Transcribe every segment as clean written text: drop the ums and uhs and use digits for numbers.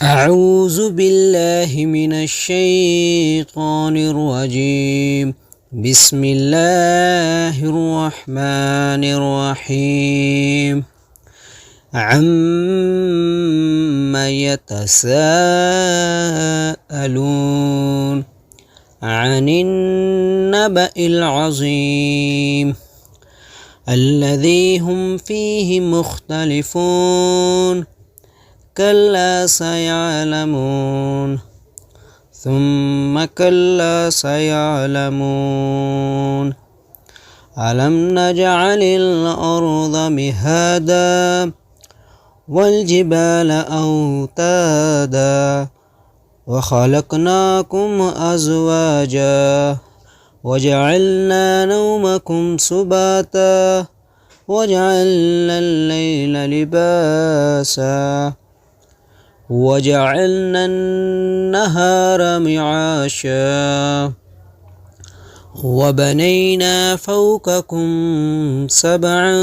أعوذ بالله من الشيطان الرجيم. بسم الله الرحمن الرحيم. عما يتساءلون عن النبأ العظيم الذي هم فيه مختلفون كلا سيعلمون ثم كلا سيعلمون ألم نجعل الأرض مهادا والجبال أوتادا وخلقناكم أزواجا وجعلنا نومكم سباتا وجعلنا الليل لباسا وجعلنا النهار معاشا وبنينا فوقكم سبعا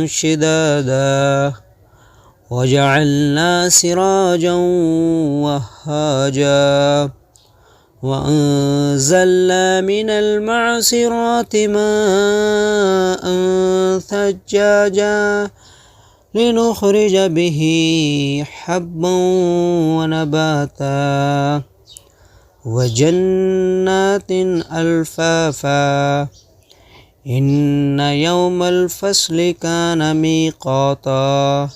شدادا وجعلنا سراجا وهاجا وأنزلنا من المعصرات ماء ثجاجا لنخرج به حبا ونباتا وجنات ألفافا إن يوم الفصل كان ميقاتا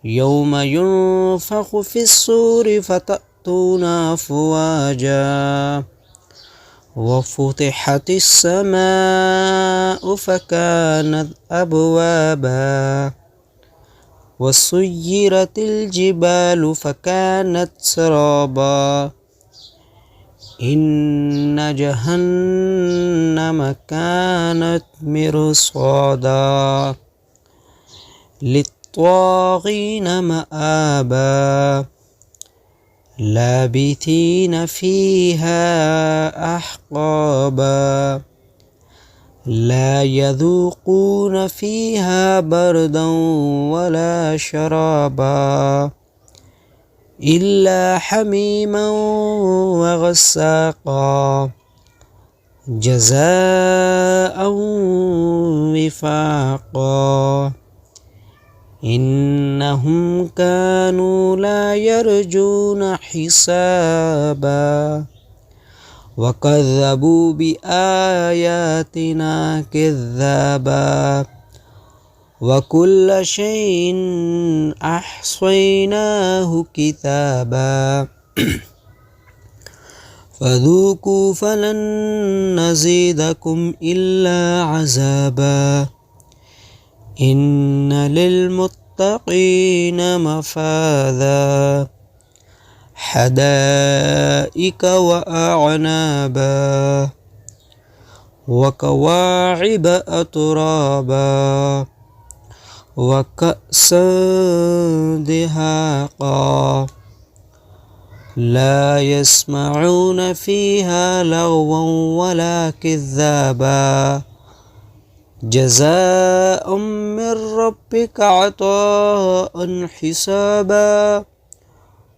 يوم ينفخ في الصور فتأتون أفواجا وفتحت السماء فكانت أبوابا وسيرت الجبال فكانت سرابا إن جهنم كانت مرصادا للطاغين مآبا لابثين فيها أحقابا لا يذوقون فيها بردا ولا شرابا إلا حميما وغساقا جزاء وفاقا إنهم كانوا لا يرجون حسابا وكذبوا بآياتنا كذابا وكل شيء أحصيناه كتابا فذوقوا فلن نزيدكم إلا عذابا إن للمتقين مفازا حدائق وأعنابا وكواعب أترابا وكأسا دهاقا لا يسمعون فيها لغوا ولا كذابا جزاء من ربك عطاء حسابا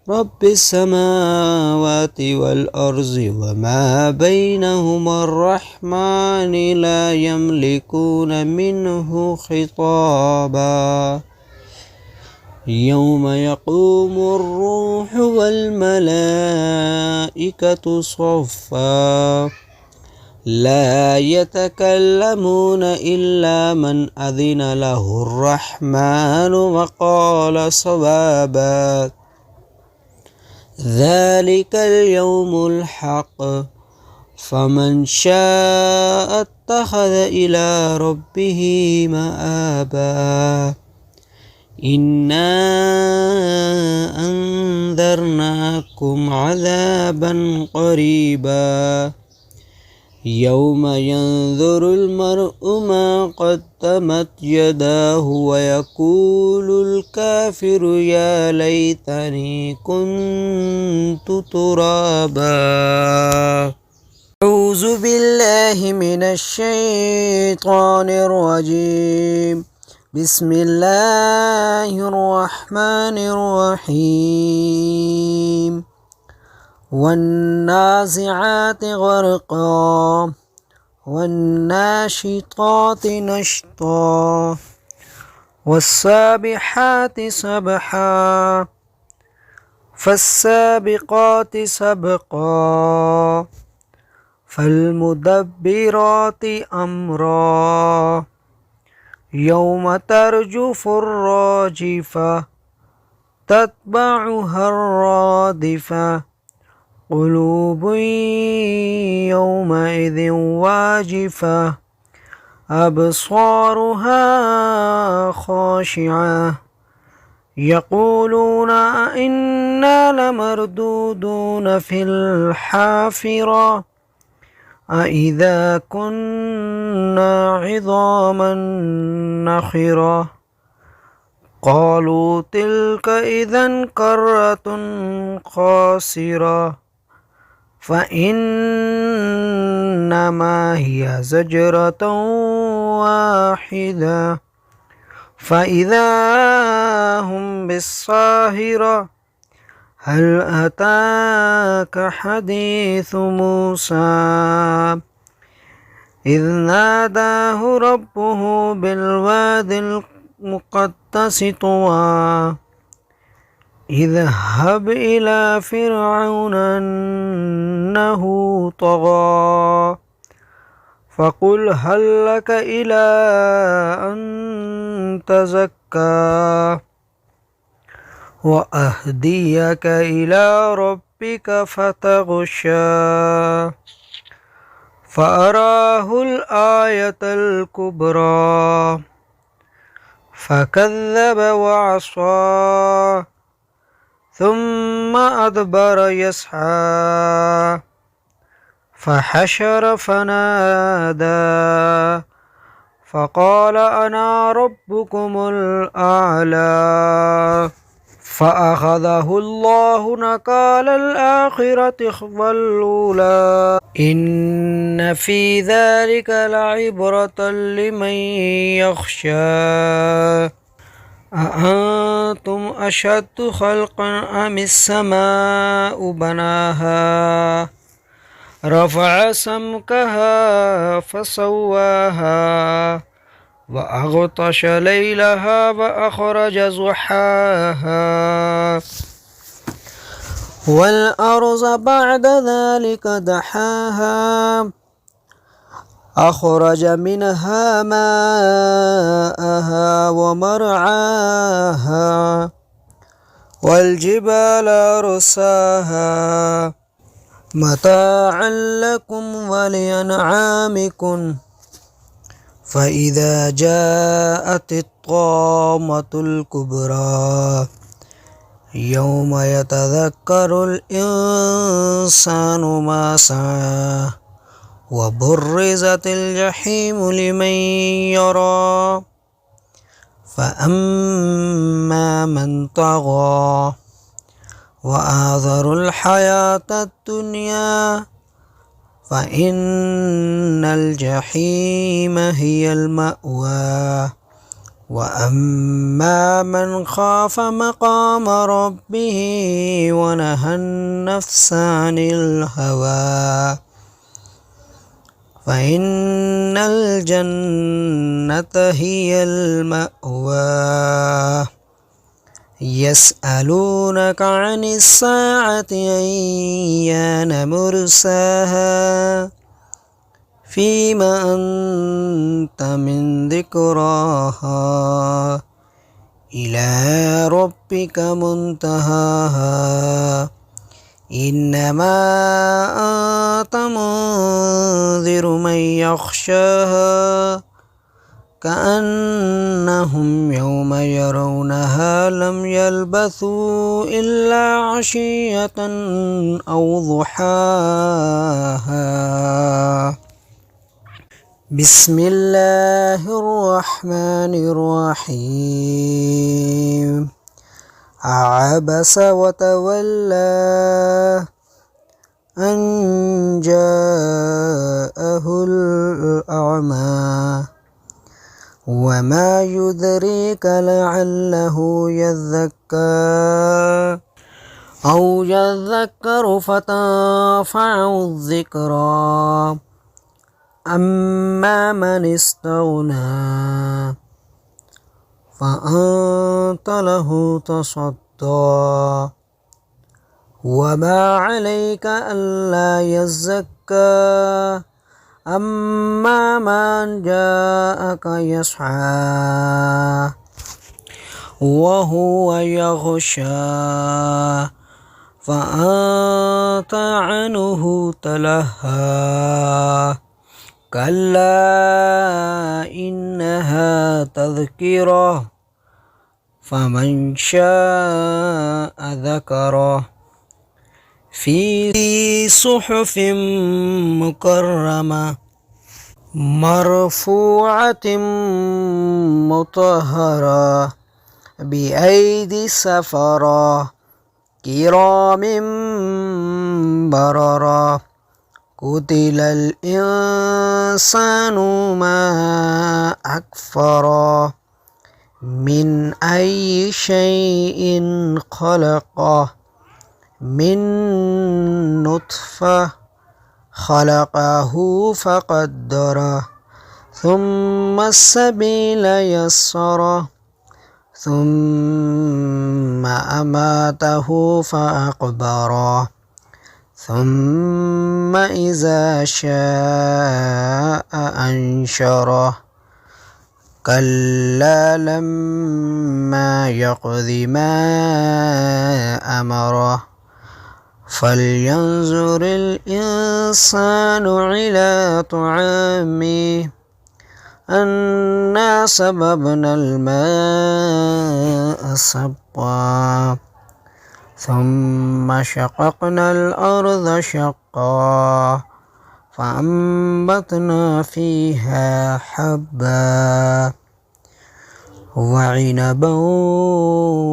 رب السماوات والأرض وما بينهما الرحمن لا يملكون منه خطابا يوم يقوم الروح والملائكة صفا لا يتكلمون إلا من أذن له الرحمن وقال صوابا ذلك اليوم الحق فمن شاء اتخذ إلى ربه مآبا إنا أنذرناكم عذابا قريبا يوم ينظر المرء ما قدمت يداه ويقول الكافر يا ليتني كنت ترابا. أعوذ بالله من الشيطان الرجيم. بسم الله الرحمن الرحيم والنازعات غرقا والناشطات نشطا والسابحات سبحا فالسابقات سبقا فالمدبرات أمرا يوم ترجف الراجفة تتبعها الرادفة قلوب يومئذ واجفة أبصارها خاشعة يقولون أئنا لمردودون في الحافرة أئذا كنا عظاما نخرة قالوا تلك إذا كرة خاسرة فإنما هي زجرة واحدة فإذا هم بالساهرة هل أتاك حديث موسى إذ ناداه ربه بالوادي المقدس طوى اذهب إلى فرعون إنه طغى فقل هل لك إلى أن تزكى وأهديك إلى ربك فتغشى فأراه الآية الكبرى فكذب وعصى ثم أدبر يسعى فحشر فنادى فقال أنا ربكم الأعلى فأخذه الله نكال الآخرة والأولى إن في ذلك لعبرة لمن يخشى أأنتم أشد خلقا أم السماء بناها رفع سمكها فسواها وأغطش ليلها وأخرج ضحاها والأرض بعد ذلك دحاها أخرج منها ماءها ومرعاها والجبال أرساها متاعا لكم ولأنعامكم فإذا جاءت الطامة الكبرى يوم يتذكر الإنسان ما سعى وبرزت الجحيم لمن يرى فأما من طغى وآثر الحياة الدنيا فإن الجحيم هي المأوى وأما من خاف مقام ربه ونهى النفس عن الهوى فإن الجنة هي المأوى يسألونك عن الساعة أيان مرساها فيما أنت من ذكراها إلى ربك منتهاها إنما أنت منذر من يخشاها كأنهم يوم يرونها لم يلبثوا إلا عشية أو ضحاها بسم الله الرحمن الرحيم عبس وتولى أن جاءه الأعمى وما يدريك لعله يذكر أو يذكر فتنفعه الذكرى أما من استغنى فأنت له تصدى وما عليك ألا يزكى أما من جاءك يسعى وهو يغشى فأنت عنه تلهى كلا إنها تذكرة فمن شاء ذكره في صحف مكرمة مرفوعة مطهرة بأيدي سفرة كرام بررة قتل الإنسان ما أكفره من أي شيء خلقه من نطفة خلقه فقدره ثم السبيل يسره ثم أماته فأقبره ثم إذا شاء أنشره كلا لما يقض ما أمره فلينظر الإنسان إلى طعامه أنا صببنا الماء صبا ثم شققنا الأرض شقا فأنبتنا فيها حبا وعنبا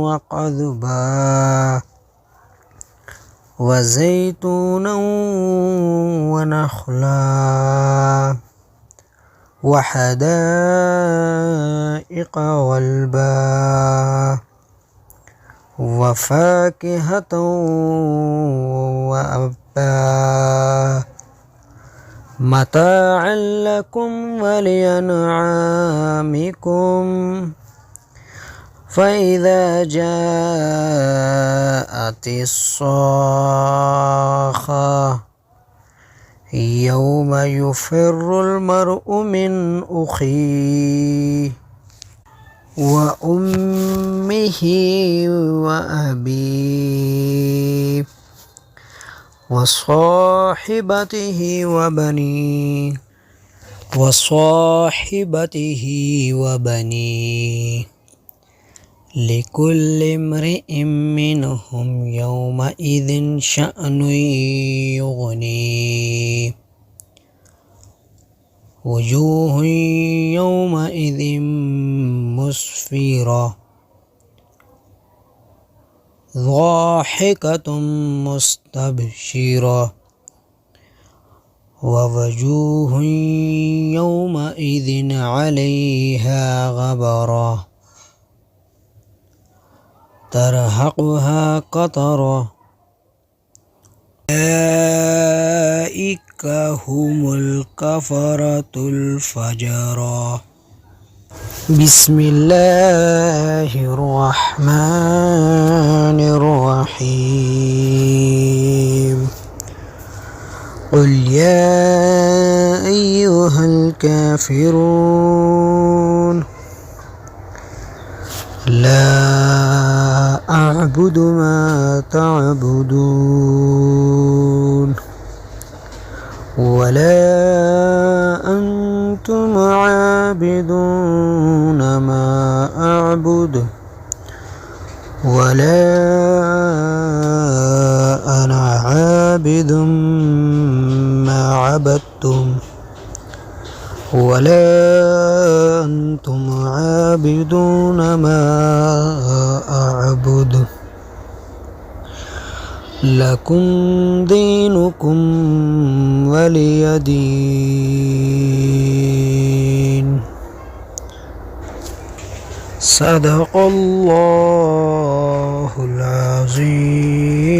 وقضبا وزيتونا ونخلا وحدائق غلبا وفاكهة وأبا متاعا لكم ولأنعامكم فإذا جاءت الصاخة يوم يفر المرء من أخيه وأمه وأبيه وصاحبته وبنيه لكل امرئ منهم يومئذ شأن يغنيه وجوه يومئذ مسفرة ضاحكة مستبشرة ووجوه يومئذ عليها غبرة ترهقها قترة أولئك هم الكفرة الفجرة بسم الله الرحمن الرحيم قل يا أيها الكافرون لا أعبد ما تعبدون ولا أنتم عابدون ما أعبد ولا أنا عابد ما عبدتم ولا أنتم عابدون ما أعبد لكم دينكم ولي دين صدق الله العظيم.